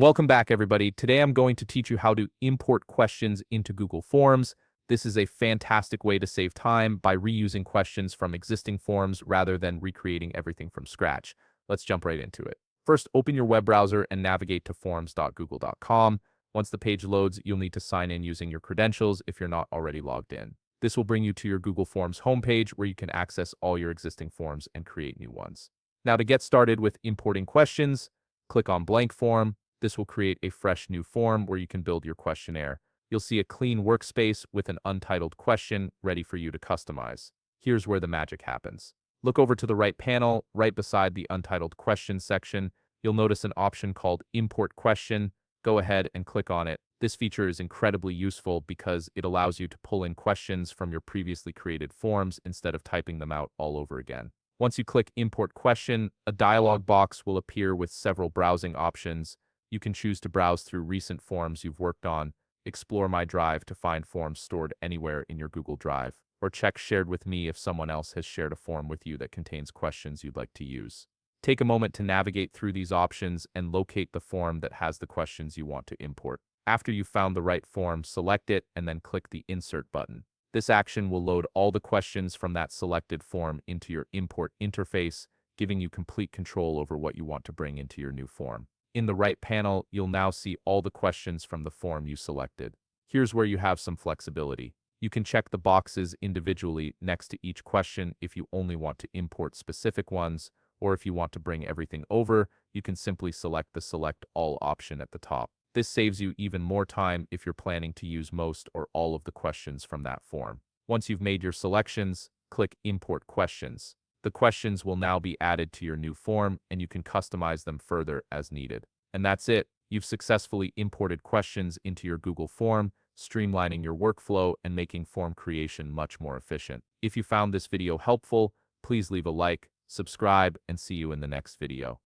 Welcome back, everybody. Today I'm going to teach you how to import questions into Google Forms. This is a fantastic way to save time by reusing questions from existing forms rather than recreating everything from scratch. Let's jump right into it. First, open your web browser and navigate to forms.google.com. Once the page loads, you'll need to sign in using your credentials if you're not already logged in. This will bring you to your Google Forms homepage where you can access all your existing forms and create new ones. Now, to get started with importing questions, click on Blank Form. This will create a fresh new form where you can build your questionnaire. You'll see a clean workspace with an untitled question ready for you to customize. Here's where the magic happens. Look over to the right panel, right beside the untitled question section. You'll notice an option called Import Question. Go ahead and click on it. This feature is incredibly useful because it allows you to pull in questions from your previously created forms instead of typing them out all over again. Once you click Import Question, a dialog box will appear with several browsing options. You can choose to browse through recent forms you've worked on, explore My Drive to find forms stored anywhere in your Google Drive, or check Shared with Me if someone else has shared a form with you that contains questions you'd like to use. Take a moment to navigate through these options and locate the form that has the questions you want to import. After you've found the right form, select it and then click the Insert button. This action will load all the questions from that selected form into your import interface, giving you complete control over what you want to bring into your new form. In the right panel, you'll now see all the questions from the form you selected. Here's where you have some flexibility. You can check the boxes individually next to each question if you only want to import specific ones, or if you want to bring everything over, you can simply select the Select All option at the top. This saves you even more time if you're planning to use most or all of the questions from that form. Once you've made your selections, click Import Questions. The questions will now be added to your new form, and you can customize them further as needed. And that's it. You've successfully imported questions into your Google form, streamlining your workflow and making form creation much more efficient. If you found this video helpful, please leave a like, subscribe, and see you in the next video.